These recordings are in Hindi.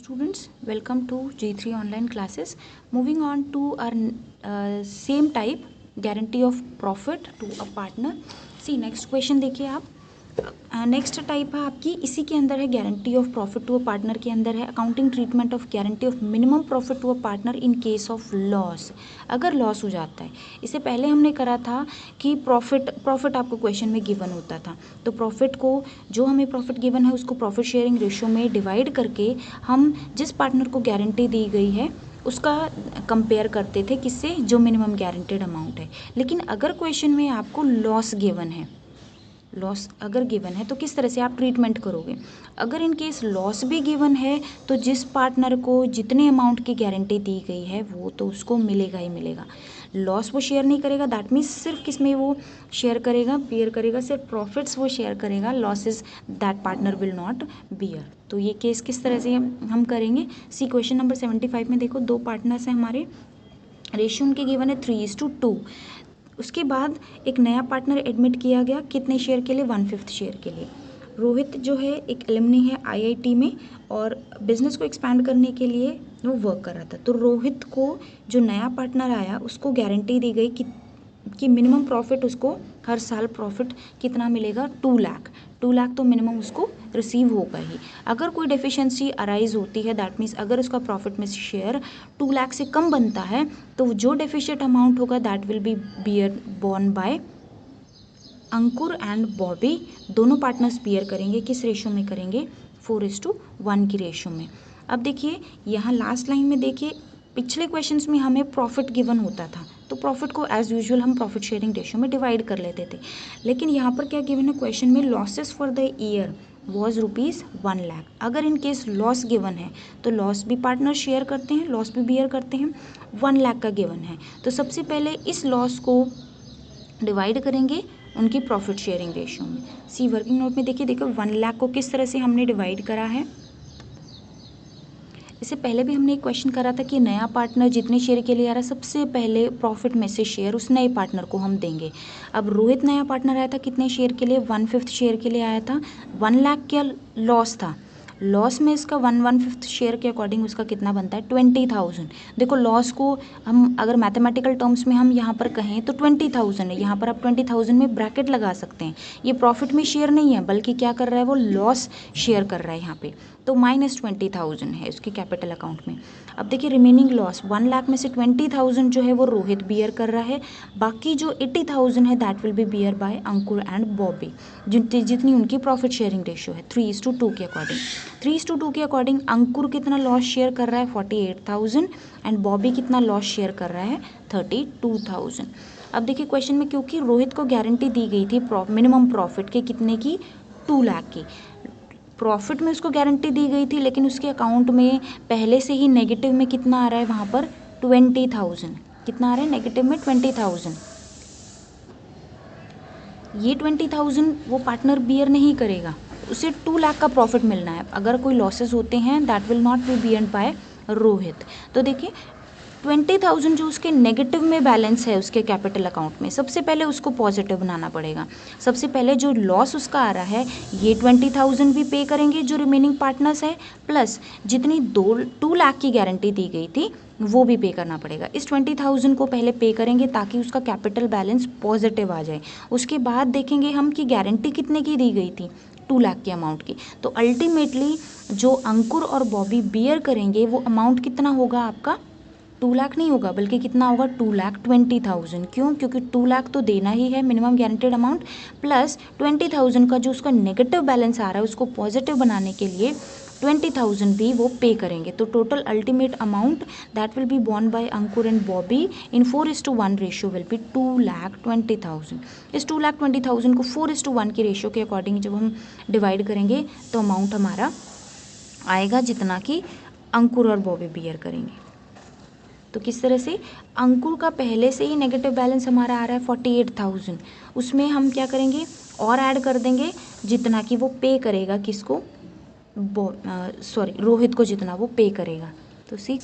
students, welcome to G3 online classes. Moving on to our same type, guarantee of profit to a partner. See next question देखिए आप, नेक्स्ट टाइप है आपकी, इसी के अंदर है guarantee of profit to a partner के अंदर है accounting treatment of guarantee of minimum profit to a partner in case of loss. अगर लॉस हो जाता है, इससे पहले हमने करा था कि प्रॉफिट आपको क्वेश्चन में गिवन होता था, तो प्रॉफिट को जो हमें प्रॉफिट गिवन है उसको प्रॉफिट शेयरिंग रेशियो में डिवाइड करके हम जिस पार्टनर को गारंटी दी गई है उसका कंपेयर करते थे किससे, जो मिनिमम गारंटेड अमाउंट है। लेकिन अगर क्वेश्चन में आपको लॉस गिवन है, लॉस अगर गिवन है तो किस तरह से आप ट्रीटमेंट करोगे। अगर इन केस लॉस भी गिवन है तो जिस पार्टनर को जितने अमाउंट की गारंटी दी गई है वो तो उसको मिलेगा ही मिलेगा। लॉस वो शेयर नहीं करेगा, दैट मीन्स सिर्फ किसमें वो शेयर करेगा, बियर करेगा, सिर्फ प्रॉफिट्स वो शेयर करेगा, losses that partner will not bear. तो ये केस किस तरह से हम करेंगे। सी क्वेश्चन नंबर 75 में देखो, दो पार्टनर्स हैं हमारे, रेशियो उनके गिवन है 3:2। उसके बाद एक नया पार्टनर एडमिट किया गया, कितने शेयर के लिए, 1/5 शेयर के लिए। रोहित जो है एक एलुमनी है आईआईटी में और बिजनेस को एक्सपैंड करने के लिए वो वर्क कर रहा था। तो रोहित को जो नया पार्टनर आया उसको गारंटी दी गई कि मिनिमम प्रॉफिट उसको हर साल प्रॉफिट कितना मिलेगा, 2 लाख। 2 लाख तो मिनिमम उसको रिसीव होगा ही। अगर कोई डेफिशिएंसी अराइज होती है, दैट मीन्स अगर उसका प्रॉफिट में शेयर 2 लाख से कम बनता है तो जो डेफिशिएट अमाउंट होगा that will be borne by Ankur and Bobby. दोनों पार्टनर्स बियर करेंगे, किस रेशियो में करेंगे, 4:1 की रेशियो में। अब देखिए यहाँ लास्ट लाइन में देखिए, पिछले क्वेश्चंस में हमें प्रॉफिट गिवन होता था तो प्रॉफिट को एज यूजुअल हम प्रॉफिट शेयरिंग रेशियो में डिवाइड कर लेते थे। लेकिन यहाँ पर क्या गिवन है क्वेश्चन में, losses for the year was ₹1 lakh. अगर इन केस लॉस गिवन है तो लॉस भी पार्टनर शेयर करते हैं, लॉस भी बियर करते हैं। 1 लाख का गिवन है तो सबसे पहले इस लॉस को डिवाइड करेंगे उनकी प्रॉफिट शेयरिंग रेशियो में। सी वर्किंग नोट में देखो 1 लाख को किस तरह से हमने डिवाइड करा है। इससे पहले भी हमने एक क्वेश्चन करा था कि नया पार्टनर जितने शेयर के लिए आ रहा है सबसे पहले प्रॉफिट में से शेयर उस नए पार्टनर को हम देंगे। अब रोहित नया पार्टनर आया था कितने शेयर के लिए, 1/5 शेयर के लिए आया था। 1 लाख का लॉस था, लॉस में इसका 1/5 शेयर के अकॉर्डिंग उसका कितना बनता है, 20,000। देखो लॉस को हम अगर मैथमेटिकल टर्म्स में हम यहाँ पर कहें तो 20,000 है, यहाँ पर आप 20,000 में ब्रैकेट लगा सकते हैं। ये प्रॉफिट में शेयर नहीं है बल्कि क्या कर रहा है, वो लॉस शेयर कर रहा है यहाँ पे, तो -20,000 है उसके कैपिटल अकाउंट में। अब देखिए रिमेनिंग लॉस 1 लाख में से 20,000 जो है वो रोहित बियर कर रहा है, बाकी जो 80,000 है that will be bear by Ankur and Bobby, जितनी उनकी प्रॉफिट शेयरिंग रेशियो है 3:2 के अकॉर्डिंग। 3:2 के अकॉर्डिंग अंकुर कितना लॉस शेयर कर रहा है, 48,000 एंड बॉबी कितना लॉस शेयर कर रहा है, 32,000। अब देखिए क्वेश्चन में क्योंकि रोहित को गारंटी दी गई थी मिनिमम प्रॉफिट के कितने की, 2 लाख की, प्रॉफिट में उसको गारंटी दी गई थी लेकिन उसके अकाउंट में पहले से ही नेगेटिव में कितना आ रहा है, वहाँ पर 20,000। कितना आ रहा है नेगेटिव में, 20,000। ये 20,000 वो पार्टनर बियर नहीं करेगा, उसे 2 लाख का प्रॉफिट मिलना है। अगर कोई लॉसेस होते हैं that will not be borne by Rohit. तो देखिए 20,000 जो उसके नेगेटिव में बैलेंस है उसके कैपिटल अकाउंट में, सबसे पहले उसको पॉजिटिव बनाना पड़ेगा। सबसे पहले जो लॉस उसका आ रहा है ये 20,000 भी पे करेंगे जो रिमेनिंग पार्टनर्स है, प्लस जितनी 2 लाख की गारंटी दी गई थी वो भी पे करना पड़ेगा। इस 20,000 को पहले पे करेंगे ताकि उसका कैपिटल बैलेंस पॉजिटिव आ जाए। उसके बाद देखेंगे हम कि गारंटी कितने की दी गई थी, 2 लाख के अमाउंट की। तो अल्टीमेटली जो अंकुर और बॉबी बियर करेंगे वो अमाउंट कितना होगा आपका, 2 लाख नहीं होगा बल्कि कितना होगा, 2,20,000। क्यों, क्योंकि 2 लाख तो देना ही है मिनिमम गारंटेड अमाउंट, प्लस 20,000 का जो उसका नेगेटिव बैलेंस आ रहा है उसको पॉजिटिव बनाने के लिए 20,000 भी वो पे करेंगे। तो total ultimate amount that will be borne by Ankur and Bobby in 4:1 ratio will be 2,20,000। इस 2,20,000 को 4:1 की रेशियो के अकॉर्डिंग जब हम डिवाइड करेंगे तो अमाउंट हमारा आएगा जितना कि अंकुर और बॉबी बियर करेंगे। तो किस तरह से, अंकुर का पहले से ही नेगेटिव बैलेंस हमारा आ रहा है 48,000, उसमें हम क्या करेंगे और ऐड कर देंगे जितना कि वो पे करेगा, किसको, रोहित को जितना वो पे करेगा। तो सी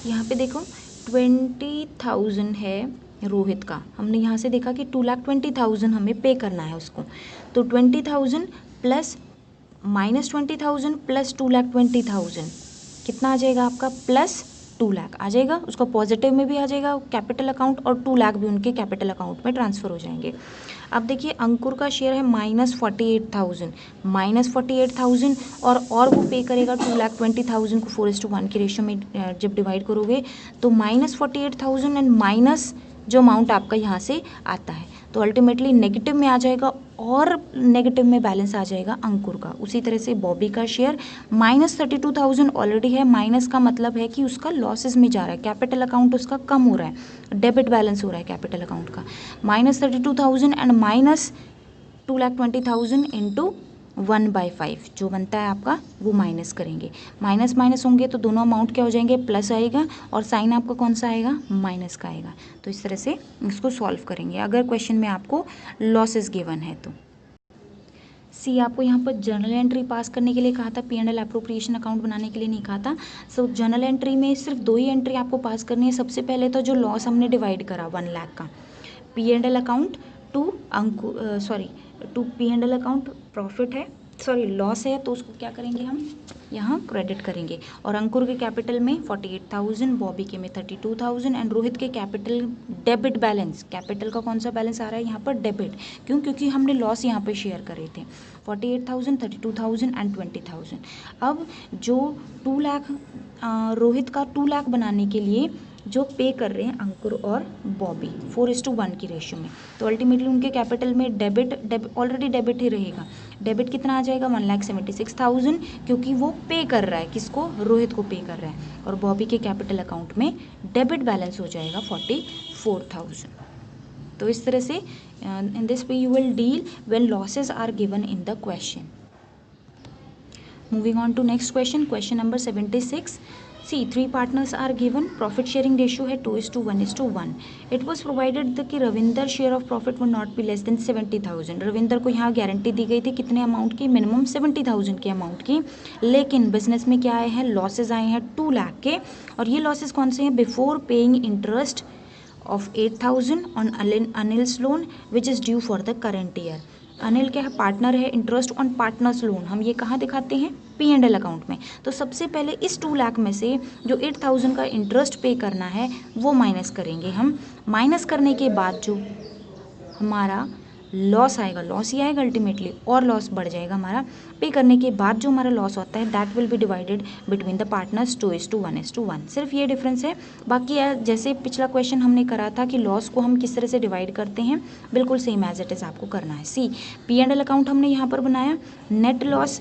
यहाँ पे देखो 20,000 है रोहित का, हमने यहाँ से देखा कि 2,20,000 हमें पे करना है उसको। तो 20,000 प्लस -20,000 प्लस 2,20,000 कितना आ जाएगा आपका प्लस 2 लाख आ जाएगा, उसका पॉजिटिव में भी आ जाएगा कैपिटल अकाउंट और 2 लाख भी उनके कैपिटल अकाउंट में ट्रांसफ़र हो जाएंगे। अब देखिए अंकुर का शेयर है -48,000, -48,000 और वो पे करेगा 2,20,000 को 4:1 की रेशियो में जब डिवाइड करोगे तो -48,000 एंड माइनस जो अमाउंट आपका यहाँ से आता है तो अल्टीमेटली नेगेटिव में आ जाएगा और नेगेटिव में बैलेंस आ जाएगा अंकुर का। उसी तरह से बॉबी का शेयर -32,000 ऑलरेडी है, माइनस का मतलब है कि उसका लॉसेस में जा रहा है, कैपिटल अकाउंट उसका कम हो रहा है, डेबिट बैलेंस हो रहा है कैपिटल अकाउंट का। -32,000 एंड -2,20,000 इंटू 1/5 जो बनता है आपका वो माइनस करेंगे, माइनस माइनस होंगे तो दोनों अमाउंट क्या हो जाएंगे, प्लस आएगा और साइन आपका कौन सा आएगा, माइनस का आएगा। तो इस तरह से इसको सॉल्व करेंगे अगर क्वेश्चन में आपको लॉसेस गिवन है तो। सी आपको यहाँ पर जर्नल एंट्री पास करने के लिए कहा था, P&L एप्रोप्रिएशन अकाउंट बनाने के लिए नहीं कहा था। सो जर्नल एंट्री में सिर्फ 2 ही एंट्री आपको पास करनी है। सबसे पहले तो जो लॉस हमने डिवाइड करा 1 लाख का, P&L account to P&L account profit है, लॉस है तो उसको क्या करेंगे हम यहाँ क्रेडिट करेंगे। और अंकुर के कैपिटल में 48,000, बॉबी के में 32,000 एंड रोहित के कैपिटल डेबिट बैलेंस, कैपिटल का कौन सा बैलेंस आ रहा है यहाँ पर, डेबिट। क्यों, क्योंकि हमने लॉस यहाँ पे शेयर करे थे 48,000, 32,000 एंड 20,000। अब जो 2 लाख रोहित का 2 लाख बनाने के लिए जो पे कर रहे हैं अंकुर और बॉबी 4:1 की रेशियो में, तो अल्टीमेटली उनके कैपिटल में डेबिट ऑलरेडी डेबिट ही रहेगा। डेबिट कितना आ जाएगा 1,76,000 क्योंकि वो पे कर रहा है, किसको, रोहित को पे कर रहा है। और बॉबी के कैपिटल अकाउंट में डेबिट बैलेंस हो जाएगा 44,000। तो इस तरह से in this way you will deal when losses are given in the question. Moving on to next question, question number 76। See, 3 partners are given. Profit sharing ratio है 2:1:1. It was provided कि Ravinder share of profit would not be less than 70,000. Ravinder को यहाँ गारंटी दी गई थी कितने अमाउंट की, मिनिमम 70,000 के अमाउंट की। लेकिन बिजनेस में क्या आए हैं, लॉसेज आए हैं 2 लाख के। और ये लॉसेज कौन से हैं, before paying interest of 8,000 on Anil's loan which is due for the current year. Anil क्या है, पार्टनर है, इंटरेस्ट ऑन पार्टनर्स लोन हम ये कहाँ दिखाते हैं, P&L अकाउंट में। तो सबसे पहले इस 2 लाख में से जो 8,000 का इंटरेस्ट पे करना है वो माइनस करेंगे हम। माइनस करने के बाद जो हमारा लॉस आएगा, लॉस ही आएगा अल्टीमेटली, और लॉस बढ़ जाएगा हमारा। पे करने के बाद जो हमारा लॉस होता है that will B divided between the partners 2:1:1। सिर्फ ये डिफरेंस है, बाकी जैसे पिछला क्वेश्चन हमने करा था कि लॉस को हम किस तरह से डिवाइड करते हैं, बिल्कुल सेम एज इट इज़ आपको करना है। सी P&L अकाउंट हमने यहाँ पर बनाया, नेट लॉस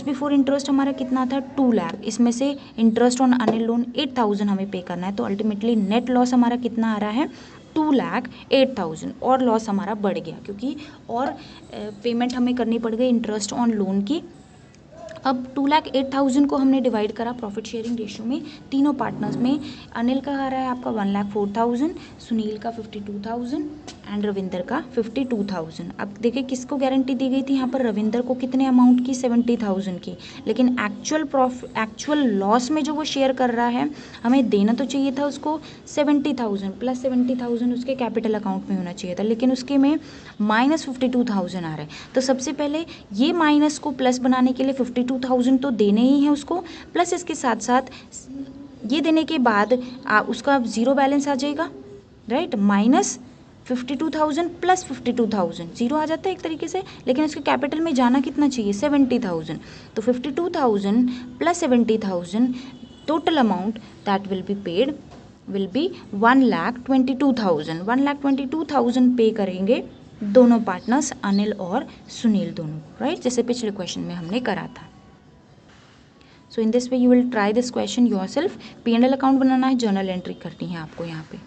बिफोर इंटरेस्ट हमारा कितना था 2 लाख, इसमें से इंटरेस्ट ऑन अनिल लोन 8,000 हमें पे करना है, तो अल्टीमेटली नेट लॉस हमारा कितना आ रहा है 2,08,000। और लॉस हमारा बढ़ गया क्योंकि और पेमेंट हमें करनी पड़ गई इंटरेस्ट ऑन लोन की। अब 2,08,000 को हमने डिवाइड करा प्रॉफिट शेयरिंग रेशियो में तीनों पार्टनर्स में। अनिल का आ रहा है आपका 1,04,000, सुनील का 52,000 एंड रविंदर का 52,000। अब देखिए किसको गारंटी दी गई थी यहाँ पर, रविंदर को कितने अमाउंट की, 70,000 की। लेकिन एक्चुअल लॉस में जो वो शेयर कर रहा है हमें देना तो चाहिए था उसको 70,000 प्लस 70,000 उसके कैपिटल अकाउंट में होना चाहिए था, लेकिन उसके में -52,000 आ रहा है। तो सबसे पहले ये माइनस को प्लस बनाने के लिए 52,000 तो देने ही है उसको, प्लस इसके साथ साथ ये देने के बाद उसका ज़ीरो बैलेंस आ जाएगा, राइट। -52,000 प्लस 52,000 जीरो आ जाता है एक तरीके से, लेकिन उसके कैपिटल में जाना कितना चाहिए 70,000। तो 52,000 plus 70,000 total amount that will be paid will be 1,22,000। 1,22,000 पे करेंगे दोनों पार्टनर्स अनिल और सुनील दोनों, राइट, जैसे पिछले क्वेश्चन में हमने करा था। So in this way you will try this question yourself. P&L account बनाना है, जर्नल एंट्री करनी है आपको यहाँ पे,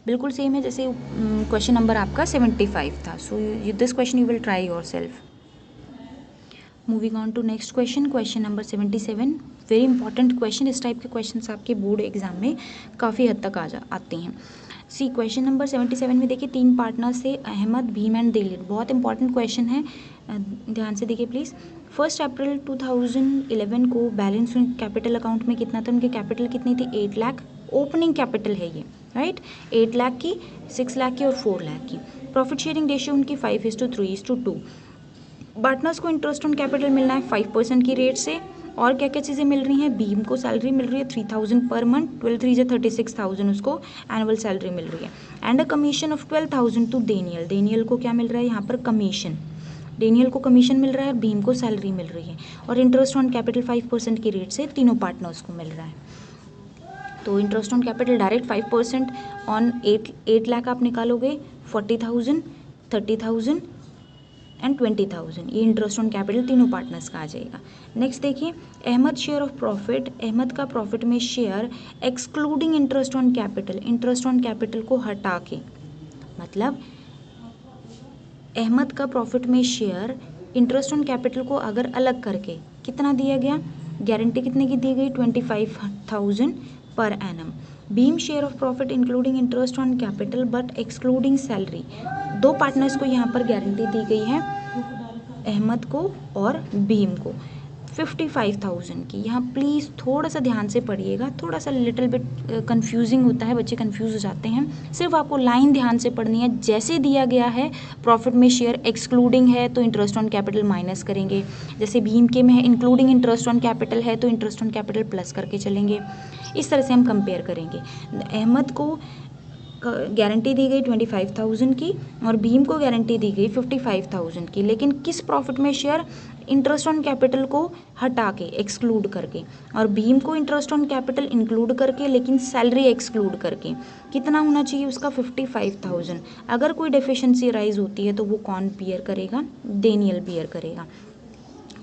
बिल्कुल सेम है जैसे क्वेश्चन नंबर आपका 75 था। So this question you will try yourself. Moving on to next question, question number 77। Very important question, इस टाइप के क्वेश्चन आपके बोर्ड एग्जाम में काफ़ी हद तक आते हैं। सी क्वेश्चन नंबर 77 में देखिए 3 पार्टनर्स थे, अहमद, भीम एंड दिलीप। बहुत इंपॉर्टेंट क्वेश्चन है, ध्यान से देखिए प्लीज़। 1 अप्रैल 2011 को बैलेंस कैपिटल अकाउंट में कितना था, उनके कैपिटल कितनी थी 8 लाख। ओपनिंग कैपिटल है ये, राइट, 8 लाख की, 6 लाख की और 4 लाख की। प्रॉफिट शेयरिंग रेशियो उनकी 5:3:2। पार्टनर्स को इंटरेस्ट ऑन कैपिटल मिलना है 5% की रेट से और क्या क्या चीज़ें मिल रही हैं, भीम को सैलरी मिल रही है 3000 पर मंथ, 12 3 36,000 उसको एनुअल सैलरी मिल रही है, and a commission of 12,000 to Daniel. Daniel को क्या मिल रहा है यहाँ पर, कमीशन। डेनियल को कमीशन मिल रहा है और भीम को सैलरी मिल रही है, और इंटरेस्ट ऑन कैपिटल 5% की रेट से तीनों पार्टनर्स को मिल रहा है। तो interest on capital direct 5% on 8 lakh आप निकालोगे, 40,000, 30,000 एंड 20,000, ये इंटरेस्ट ऑन कैपिटल तीनों पार्टनर्स का आ जाएगा। नेक्स्ट देखिए, Ahmed share of profit, Ahmed का प्रॉफिट में share excluding interest on capital, interest on capital को हटा के, मतलब अहमद का प्रॉफिट में शेयर इंटरेस्ट ऑन कैपिटल को अगर अलग करके कितना दिया गया, गारंटी कितने की दी गई, 25,000 per annum. Bhim share of profit including interest on capital but excluding salary, दो पार्टनर्स को यहाँ पर गारंटी दी गई है, अहमद को और भीम को, 55,000 की। यहाँ प्लीज़ थोड़ा सा ध्यान से पढ़िएगा, थोड़ा सा लिटिल बिट कंफ्यूजिंग होता है, बच्चे कंफ्यूज हो जाते हैं। सिर्फ आपको लाइन ध्यान से पढ़नी है, जैसे दिया गया है प्रॉफिट में शेयर एक्सक्लूडिंग है तो इंटरेस्ट ऑन कैपिटल माइनस करेंगे, जैसे भीम के में है इंक्लूडिंग इंटरेस्ट ऑन कैपिटल है तो इंटरेस्ट ऑन कैपिटल प्लस करके चलेंगे। इस तरह से हम कंपेयर करेंगे। अहमद को गारंटी दी गई 25,000 की और भीम को गारंटी दी गई 55,000 की, लेकिन किस प्रॉफिट में शेयर, इंटरेस्ट ऑन कैपिटल को हटा के एक्सक्लूड करके, और भीम को इंटरेस्ट ऑन कैपिटल इंक्लूड करके लेकिन सैलरी एक्सक्लूड करके। कितना होना चाहिए उसका, 55,000। अगर कोई डेफिशिएंसी राइज होती है तो वो कौन बियर करेगा, डेनियल बियर करेगा।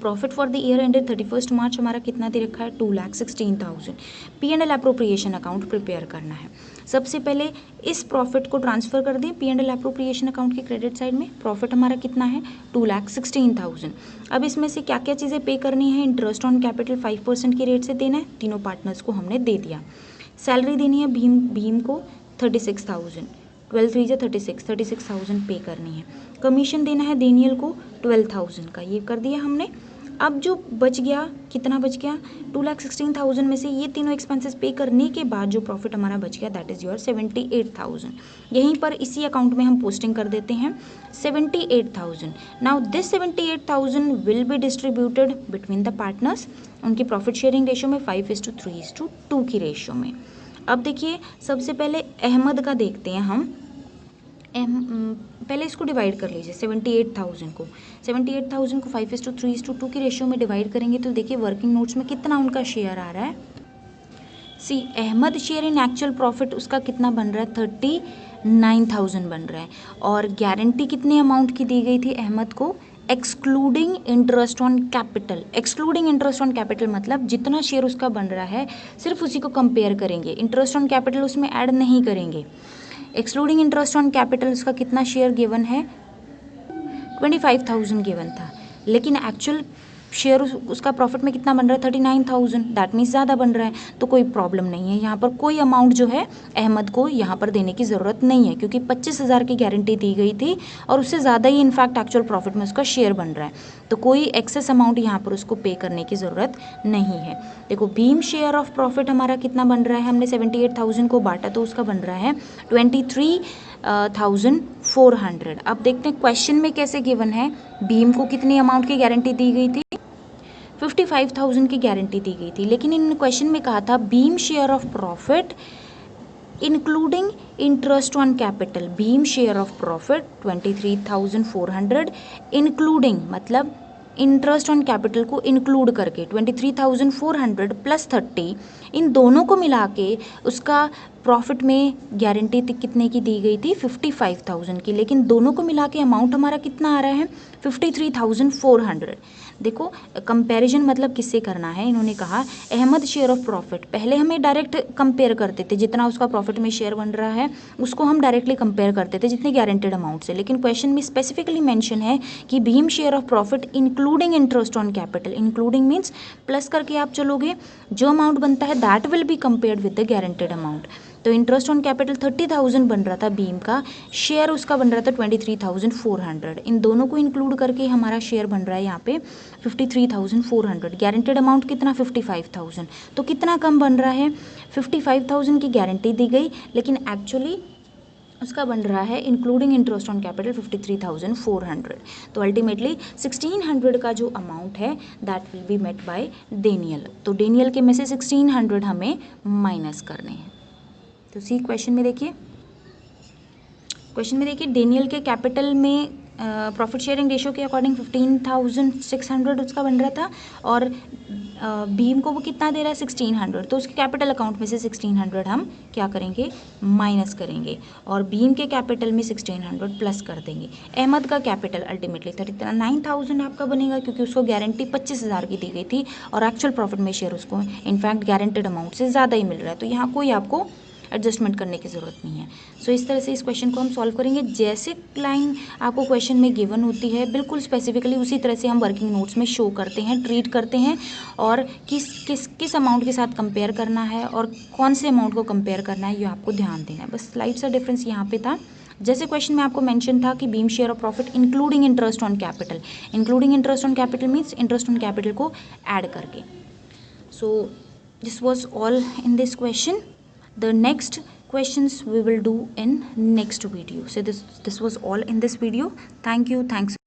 Profit for the year ended 31 मार्च हमारा कितना दे रखा है, 2,16,000। P&L अप्रोप्रिएशन अकाउंट प्रिपेयर करना है। सबसे पहले इस प्रॉफिट को ट्रांसफर कर दें P&L अप्रोप्रिएशन अकाउंट के क्रेडिट साइड में। प्रॉफिट हमारा कितना है, 2,16,000। अब इसमें से क्या क्या चीज़ें पे करनी है, इंटरेस्ट ऑन कैपिटल 5% की रेट से देना है, तीनों पार्टनर्स को हमने दे दिया। सैलरी देनी है भीम को 36,000, 12 3 36,000 पे करनी है। कमीशन देना है डेनियल को 12,000 का, ये कर दिया हमने। अब जो बच गया, कितना बच गया, 2,16,000 में से ये तीनों एक्सपेंसेस पे करने के बाद जो प्रॉफिट हमारा बच गया दैट इज़ योर 78,000। यहीं पर इसी अकाउंट में हम पोस्टिंग कर देते हैं 78,000। Now this 78,000 will be distributed between the partners, उनकी प्रॉफिट शेयरिंग रेशियो में 5:3:2 की रेशियो में। अब देखिए, सबसे पहले अहमद का देखते हैं हम। पहले इसको डिवाइड कर लीजिए, 78,000 को 5:3:2 की रेशियो में डिवाइड करेंगे तो देखिए वर्किंग नोट्स में कितना उनका शेयर आ रहा है। C Ahmed share in actual profit उसका कितना बन रहा है, 39,000 बन रहा है, और गारंटी कितने अमाउंट की दी गई थी अहमद को, excluding interest on capital. Excluding interest on capital मतलब जितना शेयर उसका बन रहा है सिर्फ उसी को कंपेयर करेंगे, इंटरेस्ट ऑन कैपिटल उसमें ऐड नहीं करेंगे। एक्सक्लूडिंग इंटरेस्ट ऑन कैपिटल उसका कितना शेयर गिवन है, 25,000 गिवन था, लेकिन एक्चुअल शेयर उसका प्रॉफिट में कितना बन रहा है, 39,000, दैट मीन्स ज़्यादा बन रहा है, तो कोई प्रॉब्लम नहीं है। यहाँ पर कोई अमाउंट जो है अहमद को यहाँ पर देने की ज़रूरत नहीं है, क्योंकि 25,000 की गारंटी दी गई थी और उससे ज़्यादा ही इनफैक्ट एक्चुअल प्रॉफिट में उसका शेयर बन रहा है, तो कोई एक्सेस अमाउंट यहाँ पर उसको पे करने की ज़रूरत नहीं है। देखो भीम शेयर ऑफ प्रॉफिट हमारा कितना बन रहा है, हमने 78,000 को बांटा तो उसका बन रहा है 23,400। अब देखते हैं क्वेश्चन में कैसे गिवन है, भीम को कितनी अमाउंट की गारंटी दी गई थी, 55,000 की गारंटी दी गई थी, लेकिन इन क्वेश्चन में कहा था Bhim share of profit including interest on capital. Bhim share of profit 23,400 including मतलब इंटरेस्ट ऑन कैपिटल को इंक्लूड करके 23,400 प्लस 30, इन दोनों को मिला के उसका प्रॉफिट में गारंटी कितने की दी गई थी, 55,000 की, लेकिन दोनों को मिला के अमाउंट हमारा कितना आ रहा है, 53,400। देखो कंपैरिजन मतलब किससे करना है, इन्होंने कहा अहमद शेयर ऑफ प्रॉफिट, पहले हमें डायरेक्ट कंपेयर करते थे, जितना उसका प्रॉफिट में शेयर बन रहा है उसको हम डायरेक्टली कंपेयर करते थे जितने गारंटेड अमाउंट से, लेकिन क्वेश्चन में स्पेसिफिकली मेंशन है कि Bhim share of profit including interest on capital. Including means plus करके आप चलोगे, जो अमाउंट बनता है that will be compared with the guaranteed amount. तो इंटरेस्ट ऑन कैपिटल 30,000 बन रहा था भीम का, शेयर उसका बन रहा था 23,400, इन दोनों को इंक्लूड करके हमारा शेयर बन रहा है यहाँ पे 53,400। गारंटेड अमाउंट कितना, 55,000, तो कितना कम बन रहा है, 55,000 की गारंटी दी गई लेकिन एक्चुअली उसका बन रहा है इंक्लूडिंग इंटरेस्ट ऑन कैपिटल 53,400। तो अल्टीमेटली 1,600 का जो अमाउंट है that will be met by Daniel. तो डेनियल के में से 1,600 हमें माइनस करने हैं। तो सी क्वेश्चन में देखिए, डेनियल के कैपिटल में प्रॉफिट शेयरिंग रेशियो के अकॉर्डिंग 15,600 उसका बन रहा था, और भीम को वो कितना दे रहा है 1,600, तो उसके कैपिटल अकाउंट में से 1,600 हम क्या करेंगे माइनस करेंगे, और भीम के कैपिटल में 1,600 प्लस कर देंगे। अहमद का कैपिटल अल्टीमेटली 39,000 आपका बनेगा, क्योंकि उसको गारंटी 25,000 की दी गई थी और एक्चुअल प्रॉफिट में शेयर उसको इनफैक्ट गारंटेड अमाउंट से ज़्यादा ही मिल रहा है, तो यहाँ कोई आपको एडजस्टमेंट करने की ज़रूरत नहीं है। सो इस तरह से इस क्वेश्चन को हम सॉल्व करेंगे। जैसे लाइन आपको क्वेश्चन में गिवन होती है बिल्कुल स्पेसिफिकली उसी तरह से हम वर्किंग नोट्स में शो करते हैं, ट्रीट करते हैं, और किस अमाउंट के साथ कंपेयर करना है और कौन से अमाउंट को कंपेयर करना है ये आपको ध्यान देना है। बस स्लाइड सा डिफरेंस यहाँ पे था। जैसे क्वेश्चन में आपको मेंशन था कि beam share of profit including interest on capital, including interest on capital means interest on capital को ऐड करके। So this was all in this question. The next questions we will do in next video. So this was all in this video. Thank you. Thanks.